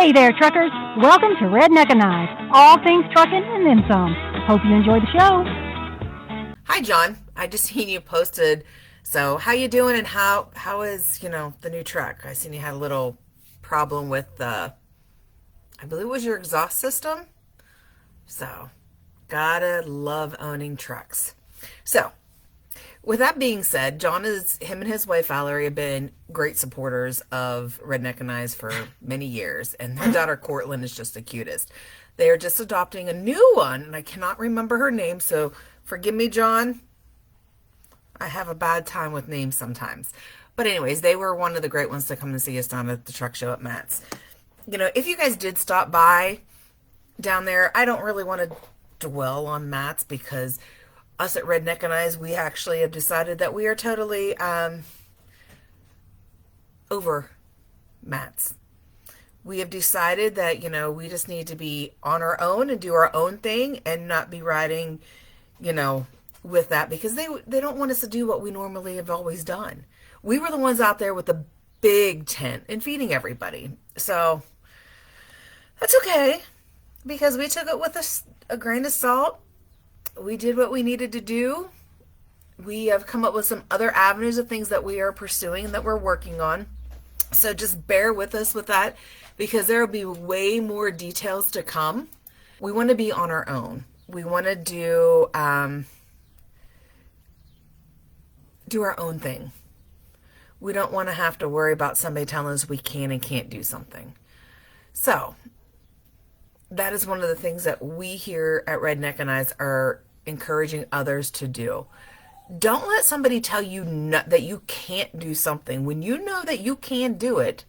Hey there, truckers. Welcome to Redneckanize, all things trucking and then some. Hope you enjoy the show. Hi, John. I just seen you posted. So, how you doing and how is, the new truck? I seen you had a little problem with I believe it was your exhaust system. So, gotta love owning trucks. So, with that being said, him and his wife Valerie have been great supporters of Redneckanize for many years, and their daughter Cortland is just the cutest. They are just adopting a new one, and I cannot remember her name, so forgive me, John. I have a bad time with names sometimes. But anyways, they were one of the great ones to come and see us down at the truck show at Matt's. If you guys did stop by down there, I don't really want to dwell on Matt's because us at Redneckanize, we actually have decided that we are totally over Matt's. We have decided that, we just need to be on our own and do our own thing and not be riding, with that because they don't want us to do what we normally have always done. We were the ones out there with the big tent and feeding everybody. So that's okay because we took it with a grain of salt. We did what we needed to do. We have come up with some other avenues of things that we are pursuing that we're working on. So just bear with us with that because there will be way more details to come. We want to be on our own. We want to do our own thing. We don't want to have to worry about somebody telling us we can and can't do something. So that is one of the things that we here at Redneckanize are encouraging others to do. Don't let somebody tell you that you can't do something. When you know that you can do it,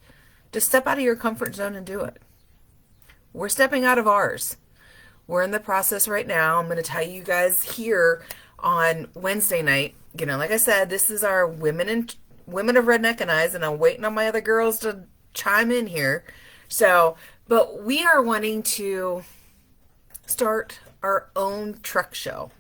just step out of your comfort zone and do it. We're stepping out of ours. We're in the process right now. I'm going to tell you guys here on Wednesday night. Like I said, this is our women of Redneckanize, and I'm waiting on my other girls to chime in here. So, but we are wanting to start our own truck show.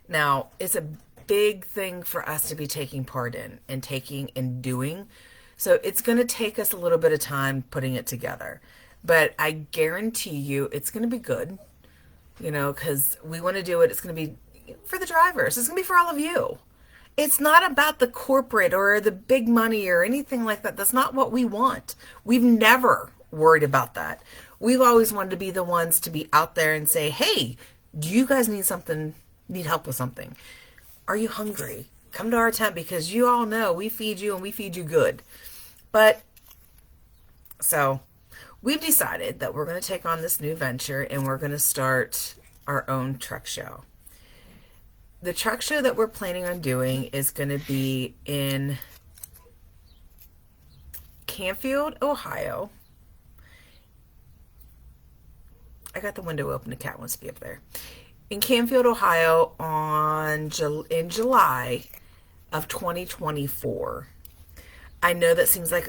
Now, it's a big thing for us to be taking part in and taking and doing. So it's going to take us a little bit of time putting it together. But I guarantee you it's going to be good, because we want to do it. It's going to be for the drivers. It's going to be for all of you. It's not about the corporate or the big money or anything like that. That's not what we want. We've never worried about that. We've always wanted to be the ones to be out there and say, hey, do you guys need help with something? Are you hungry? Come to our tent because you all know we feed you and we feed you good. But so we've decided that we're going to take on this new venture and we're going to start our own truck show. The truck show that we're planning on doing is going to be in Canfield, Ohio. I got the window open. The cat wants to be up there. In Canfield, Ohio in July of 2024. I know that seems like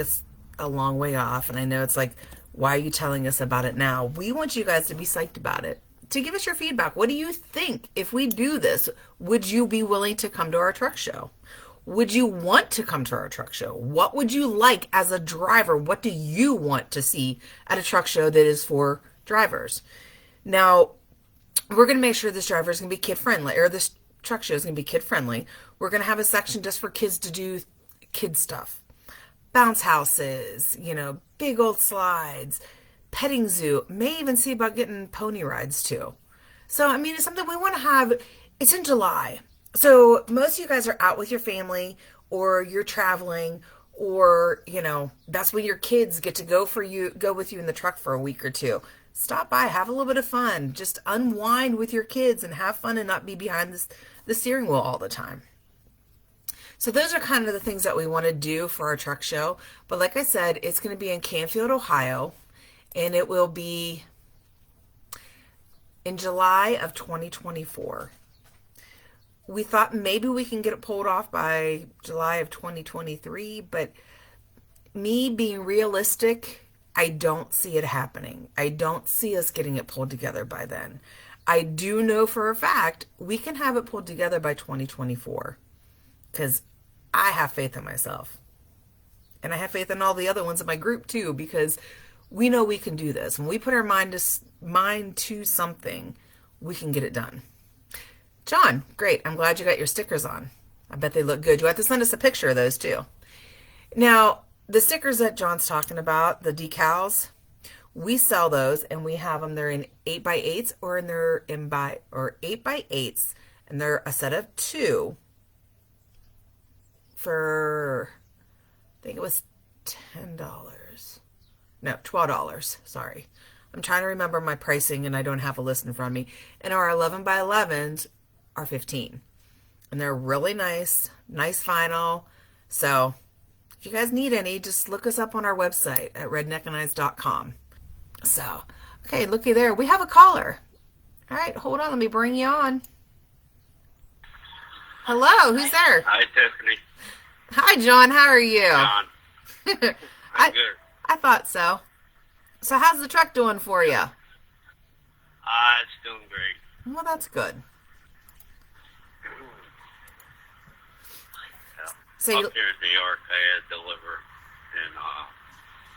a long way off, and I know it's like, why are you telling us about it now? We want you guys to be psyched about it, to give us your feedback. What do you think if we do this? Would you be willing to come to our truck show? Would you want to come to our truck show? What would you like as a driver? What do you want to see at a truck show that is for drivers? Now, we're going to make sure this driver is going to be kid friendly, or this truck show is going to be kid friendly. We're going to have a section just for kids to do kid stuff. Bounce houses, big old slides, petting zoo, may even see about getting pony rides too. So, it's something we want to have. It's in July. So most of you guys are out with your family or you're traveling or, that's when your kids get to go with you in the truck for a week or two. Stop by, have a little bit of fun, just unwind with your kids and have fun and not be behind the steering wheel all the time. So those are kind of the things that we want to do for our truck show. But like I said, it's going to be in Canfield, Ohio, and it will be in July of 2024. We thought maybe we can get it pulled off by July of 2023, but me being realistic, I don't see it happening. I don't see us getting it pulled together by then. I do know for a fact we can have it pulled together by 2024 because I have faith in myself. And I have faith in all the other ones in my group too, because we know we can do this. When we put our mind to something, we can get it done. John, great. I'm glad you got your stickers on. I bet they look good. You have to send us a picture of those too. Now, the stickers that John's talking about, the decals, we sell those and we have them. They're in 8x8s or they're in 8x8s, and they're a set of 2 for, I think it was $10. No, $12. Sorry. I'm trying to remember my pricing and I don't have a list in front of me. And our 11x11s are $15. And they're really nice vinyl. So if you guys need any, just look us up on our website at redneckanize.com. So, okay, looky there. We have a caller. All right, hold on. Let me bring you on. Hello, who's there? Hi, Tiffany. Hi, John. How are you? John. I'm good. I thought so. So how's the truck doing for you? It's doing great. Well, that's good. Yeah. So up here in New York, I had delivered in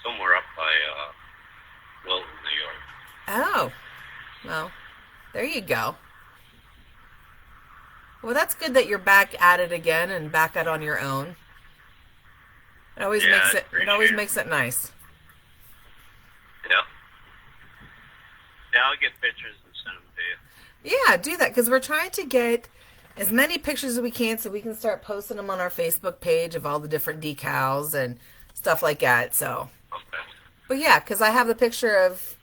somewhere up by Wilton, New York. Oh, well, there you go. Well, that's good that you're back at it again and back out on your own. It always makes it nice. Yeah. Yeah, I'll get pictures and send them to you. Yeah, do that because we're trying to get as many pictures as we can so we can start posting them on our Facebook page of all the different decals and stuff like that. So, Okay. but yeah, because I have the picture of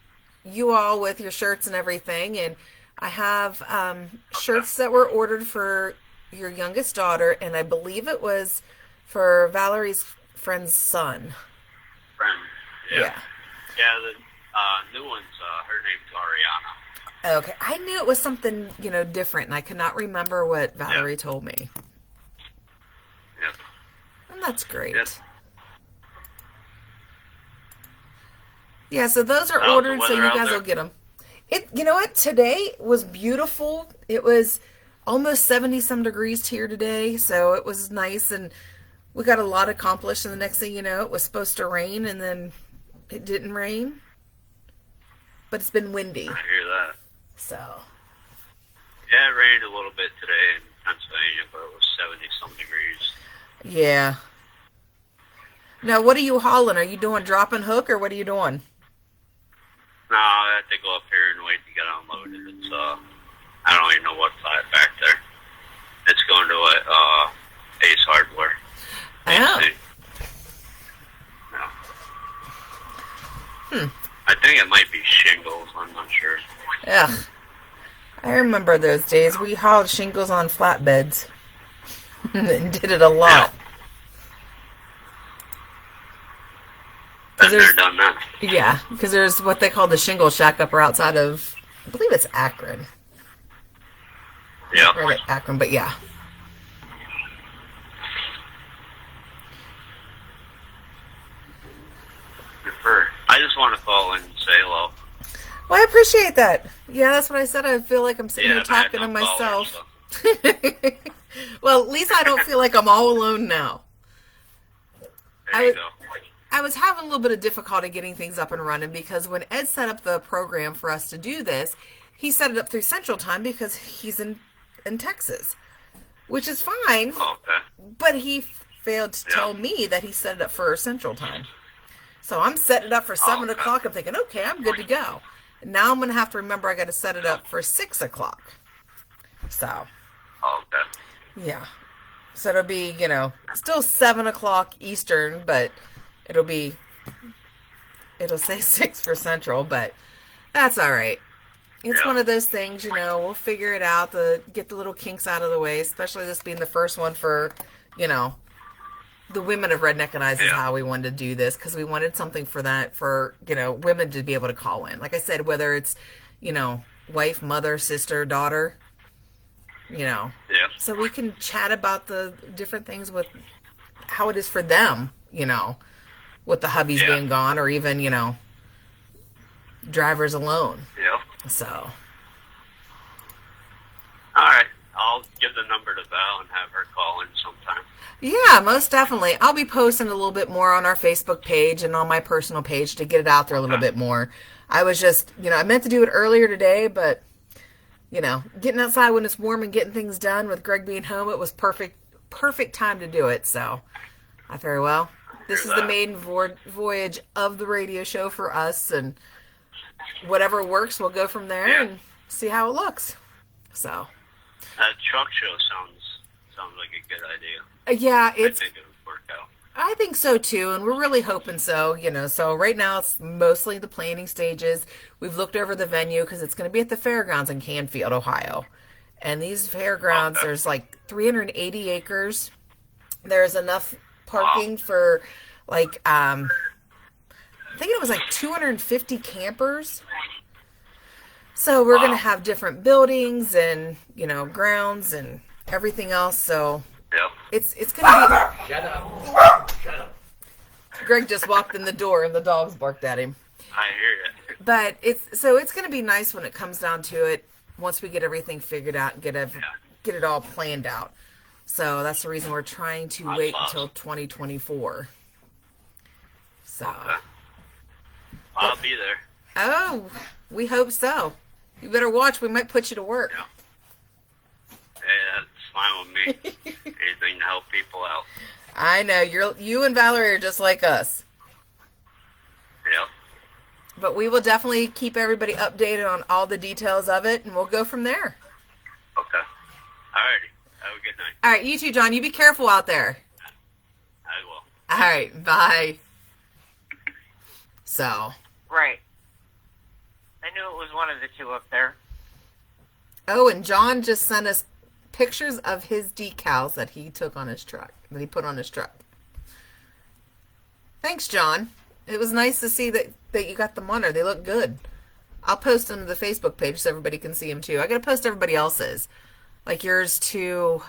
you all with your shirts and everything, and I have shirts that were ordered for your youngest daughter, and I believe it was for Valerie's friend's son. Friend. Yeah. Yeah. Yeah, the new one's, her name's Ariana. Okay, I knew it was something, different, and I could not remember what Valerie told me. Yep. And that's great. Yep. Yeah, so those are How's the ordered, so you weather out guys there? will get them. You know what? Today was beautiful. It was almost 70-some degrees here today, so it was nice, and we got a lot accomplished, and the next thing you know, it was supposed to rain, and then it didn't rain. But it's been windy, I hear that. so. Yeah, it rained a little bit today in Pennsylvania, but it was 70-some degrees. Yeah. Now, what are you hauling? Are you doing drop and hook, or what are you doing? No, I have to go up here and wait to get unloaded. It's, I don't even know what's back there. It's going to Ace Hardware. Oh. Yeah. I think it might be shingles. I'm not sure. Ugh. I remember those days. We hauled shingles on flatbeds and did it a lot. Been there, done that. Yeah, because there's what they call the shingle shack up or outside of, I believe it's Akron. Yeah. Right, Akron, but yeah. I just want to call in and say hello. Well, I appreciate that. Yeah, that's what I said. I feel like I'm sitting here Yeah, man, talking to don't call her, myself. so. Well, at least I don't feel like I'm all alone now. There you go. I was having a little bit of difficulty getting things up and running because when Ed set up the program for us to do this, he set it up through Central Time because he's in Texas, which is fine. Okay. But he failed to tell me that he set it up for Central Time. So I'm setting it up for 7 o'clock. I'm thinking, okay, I'm good to go. Now I'm going to have to remember I got to set it up for 6 o'clock. So, Okay. yeah. So it'll be, still 7 o'clock Eastern, but it'll say 6 for Central, but that's all right. It's one of those things, we'll figure it out, get the little kinks out of the way, especially this being the first one for, the women of Redneckanize is how we wanted to do this, because we wanted something for that, for, women to be able to call in. Like I said, whether it's, wife, mother, sister, daughter, Yeah. so we can chat about the different things with how it is for them, with the hubbies being gone, or even, drivers alone. Yeah. So. All right. I'll give the number to Val and have her call in sometime. Yeah, most definitely. I'll be posting a little bit more on our Facebook page and on my personal page to get it out there a little Okay. bit more. I was just, I meant to do it earlier today, but getting outside when it's warm and getting things done with Greg being home, it was perfect time to do it. So I very well. Hear This is the that. maiden voyage of the radio show for us, and whatever works, we'll go from there Yeah. and see how it looks. So That truck show sounds like a good idea. yeah, I think it would work out. I think so too, and we're really hoping so. So right now it's mostly the planning stages. We've looked over the venue because it's going to be at the fairgrounds in Canfield, Ohio. And these fairgrounds, Okay. there's like 380 acres. There's enough parking for like I think it was like 250 campers. So we're going to have different buildings and, grounds and everything else. So Yep. it's going to Shut up. Shut up. be Greg just walked in the door and the dogs barked at him. I hear it. But it's going to be nice when it comes down to it once we get everything figured out and get it all planned out. So that's the reason we're trying to That's wait awesome. until 2024. So, Okay. I'll be there. oh, we hope so. You better watch. We might put you to work. Yeah. Hey, that's fine with me. Anything to help people out. I know you and Valerie are just like us. Yep. But we will definitely keep everybody updated on all the details of it, and we'll go from there. Okay. Alrighty. Have a good night. All right, you too, John. You be careful out there. I will. All right, bye. So, Right. I knew it was one of the two up there. oh, and John just sent us pictures of his decals that he took on his truck, that he put on his truck. Thanks, John. It was nice to see that you got them on there. They look good. I'll post them to the Facebook page so everybody can see them too. I gotta post everybody else's, like yours too.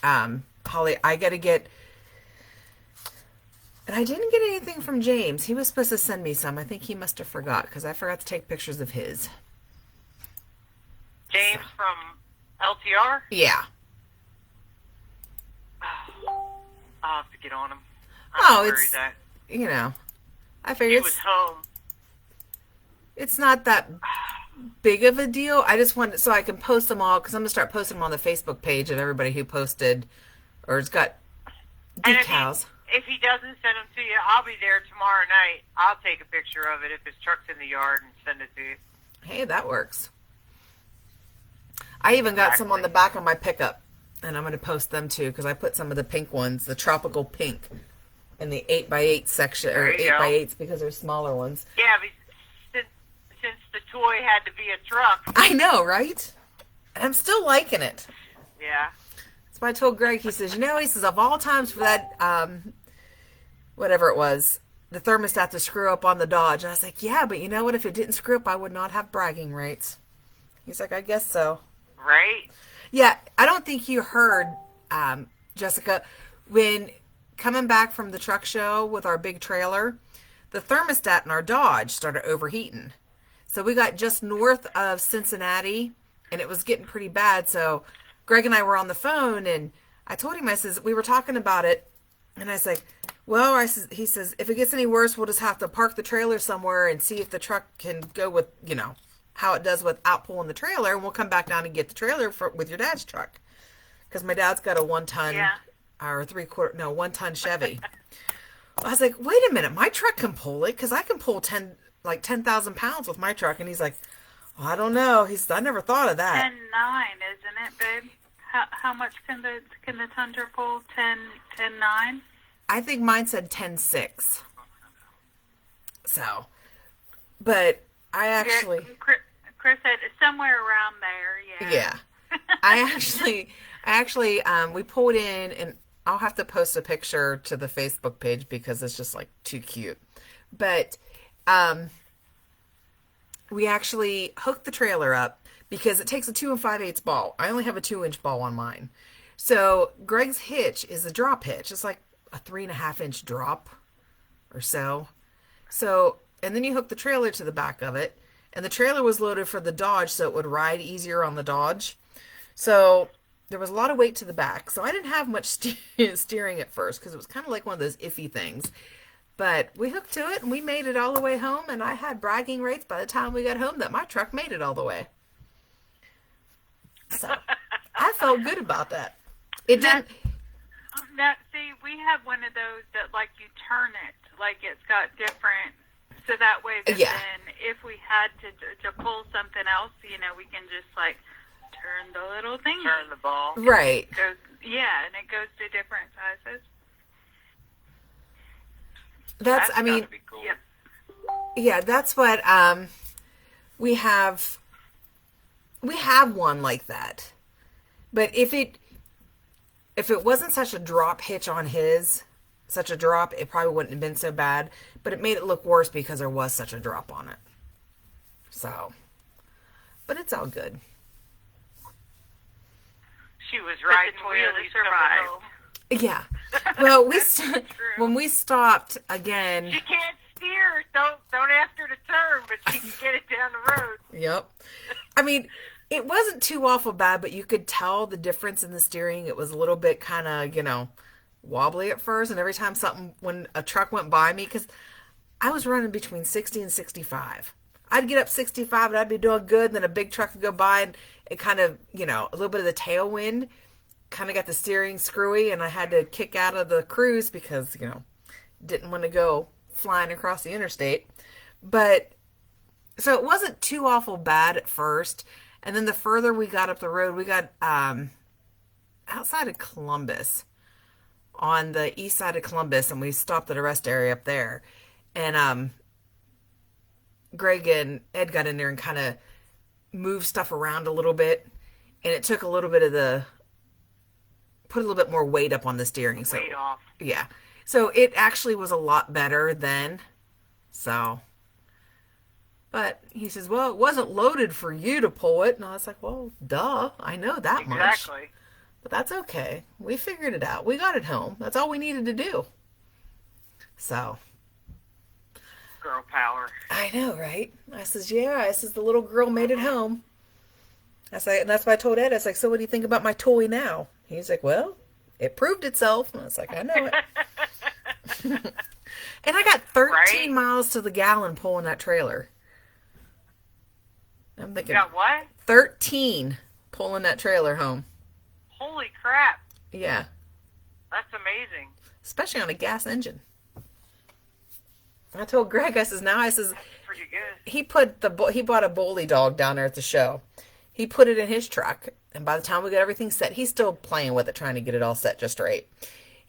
Holly, I gotta get. And I didn't get anything from James. He was supposed to send me some. I think he must have forgot because I forgot to take pictures of his. James from LTR? Yeah. I'll have to get on him. I Oh, don't know where it's- he's at. I He figured was home. it's not that big of a deal. I just wanted so I can post them all because I'm gonna start posting them on the Facebook page of everybody who posted or has got And decals. if he doesn't send them to you, I'll be there tomorrow night. I'll take a picture of it if his truck's in the yard and send it to you. Hey, that works. I even got some on the back of my pickup, and I'm gonna post them too because I put some of the pink ones, the tropical pink, in the 8x8 section or There you 8x8s because they're smaller ones. Yeah, but since the toy had to be a truck. I know, right? And I'm still liking it. Yeah. So I told Greg, he says, he says, of all times for that, whatever it was, the thermostat to screw up on the Dodge. And I was like, yeah, but you know what? If it didn't screw up, I would not have bragging rights. He's like, I guess so. Right? Yeah, I don't think you heard, Jessica, when coming back from the truck show with our big trailer, the thermostat in our Dodge started overheating. So we got just north of Cincinnati, and it was getting pretty bad. So Greg and I were on the phone, and I told him, I says, we were talking about it, and I was like, well, he says, if it gets any worse, we'll just have to park the trailer somewhere and see if the truck can go with, how it does without pulling the trailer, and we'll come back down and get the trailer with your dad's truck. Because my dad's got a 1-ton or 1-ton Chevy. I was like, wait a minute, my truck can pull it because I can pull 10,000 pounds with my truck. And he's like, well, I don't know. I never thought of that. 10.9, isn't it, babe? How much can the Tundra pull? 10.9? I think mine said 10.6. So, but I actually, Chris said somewhere around there. Yeah. yeah, I actually, we pulled in, and I'll have to post a picture to the Facebook page because it's just like too cute. But we actually hooked the trailer up because it takes a 2 5/8 ball. I only have a 2-inch ball on mine. So Greg's hitch is a drop hitch. It's like a 3.5-inch drop or so. So, and then you hook the trailer to the back of it, and the trailer was loaded for the Dodge so it would ride easier on the Dodge. So there was a lot of weight to the back, so I didn't have much steering at first because it was kind of like one of those iffy things. But we hooked to it and we made it all the way home, and I had bragging rights by the time we got home that my truck made it all the way. So I felt good about that. It didn't. Now, see, we have one of those that, like, you turn it, like it's got different, so that way that Yeah. then if we had to pull something else, you know, we can just, like, turn the little thing. Turn the ball. Right. It goes, yeah, and it goes to different sizes. That's, I mean, gotta be cool. Yep. yeah, that's what, we have one like that. But if it wasn't such a drop hitch on his, such a drop, it probably wouldn't have been so bad. But it made it look worse because there was such a drop on it. So, but it's all good. She was But riding didn't really wheelies survive. Yeah. Well, when we stopped again. She can't steer. Don't ask her to turn, but she can get it down the road. Yep. I mean, it wasn't too awful bad, but you could tell the difference in the steering. It was a little bit kind of, wobbly at first. And every time when a truck went by me, because I was running between 60 and 65. I'd get up 65 and I'd be doing good. And then a big truck would go by and it kind of, a little bit of the tailwind kind of got the steering screwy. And I had to kick out of the cruise because, didn't want to go flying across the interstate. But so it wasn't too awful bad at first. And then the further we got up the road, we got outside of Columbus, on the east side of Columbus, and we stopped at a rest area up there. And Greg and Ed got in there and kind of moved stuff around a little bit. And it took a little bit of put a little bit more weight up on the steering. So, Weight off. yeah. So it actually was a lot better then. So, but he says, well, it wasn't loaded for you to pull it. And I was like, well, duh. I know that much. Exactly. But that's okay. We figured it out. We got it home. That's all we needed to do. So. Girl power. I know, right? I says, yeah. I says, the little girl made it home. I say, and that's why I told Ed. I was like, so what do you think about my toy now? He's like, well, it proved itself. And I was like, I know it. And I got 13 Right? miles to the gallon pulling that trailer. I'm You thinking, got what? 13 pulling that trailer home. Holy crap. Yeah. That's amazing. Especially on a gas engine. I told Greg, I says, Pretty good. he bought a bully dog down there at the show. He put it in his truck, and by the time we got everything set, he's still playing with it, trying to get it all set just right.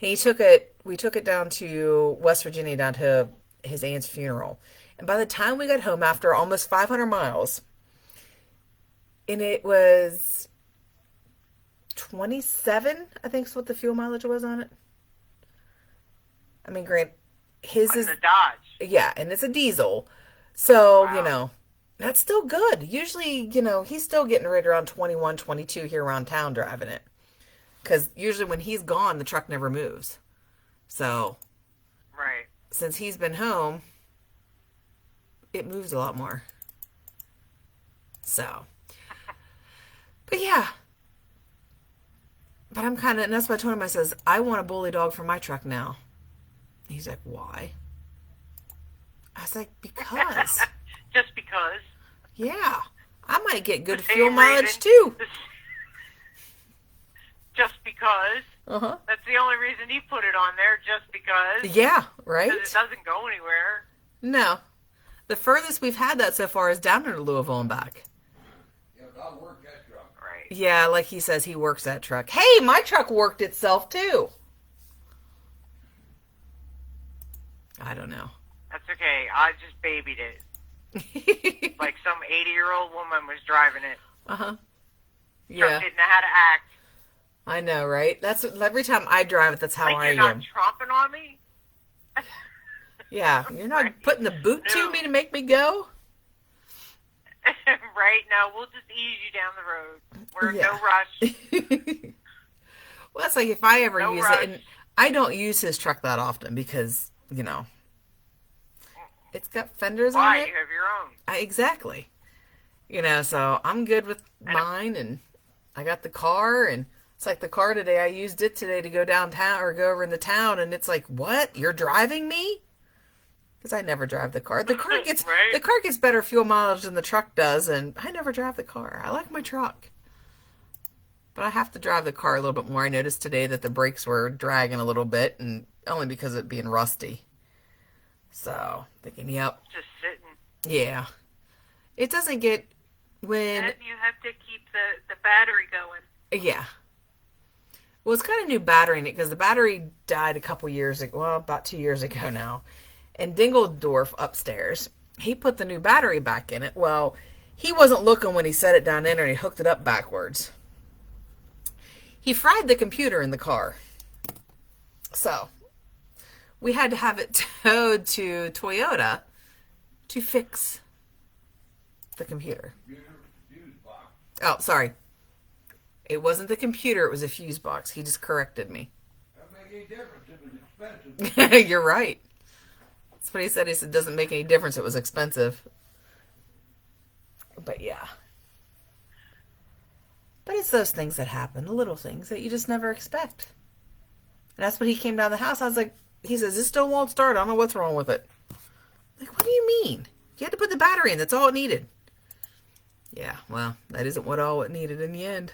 We took it down to West Virginia, down to his aunt's funeral. And by the time we got home, after almost 500 miles, and it was 27, I think is what the fuel mileage was on it. I mean, Grant, his On is, the Dodge. yeah, and it's a diesel. So, Wow. that's still good. Usually, he's still getting right around 21, 22 here around town driving it. Because usually when he's gone, the truck never moves. So, Right. since he's been home, it moves a lot more. So, but yeah. But I'm kind of, and that's why I told him, I says, I want a bully dog for my truck now. He's like, why? I was like, because. Just because. Yeah. I might get good Hey, fuel mileage Raven. too. Just because. Uh-huh. That's the only reason he put it on there, just because. Yeah, right? Because it doesn't go anywhere. No. The furthest we've had that so far is down to Louisville and back. Yeah, but I work that truck. Right. Yeah, like he says, he works that truck. Hey, my truck worked itself too. I don't know. That's okay. I just babied it. Like some 80-year-old woman was driving it. Uh-huh. Truck Yeah, didn't know how to act. I know, right? That's every time I drive it, that's how Like, I you're not am. tromping on me? Yeah, you're not putting the boot to No. me to make me go? Right? No, we'll just ease you down the road. We're in Yeah. no rush. Well, that's like if I ever No use rush. it, and I don't use his truck that often because, it's got fenders on Why? it. You have your own. Exactly. So I'm good with mine, and I got the car, and It's like the car today. I used it today to go downtown or go over in the town, and it's like, what? You're driving me? Because I never drive the car. The car gets Right. the car gets better fuel mileage than the truck does, and I never drive the car. I like my truck, but I have to drive the car a little bit more. I noticed today that the brakes were dragging a little bit, and only because of it being rusty. So thinking, yep, Just sitting. yeah. It doesn't get when And you have to keep the battery going. yeah. Well, it's got a new battery in it because the battery died a couple years ago. Well, about 2 years ago now. And Dingledorf upstairs, he put the new battery back in it. Well, he wasn't looking when he set it down in there and he hooked it up backwards. He fried the computer in the car. So, we had to have it towed to Toyota to fix the computer. Fuse box. Oh, sorry. It wasn't the computer, it was a fuse box. He just corrected me. That make any difference. It was expensive. You're right. That's what he said. He said, it doesn't make any difference. It was expensive. But yeah. But it's those things that happen, the little things that you just never expect. And that's when he came down the house. I was like, he says, this still won't start. I don't know what's wrong with it. I'm like, what do you mean? You had to put the battery in. That's all it needed. Yeah, well, that isn't what all it needed in the end.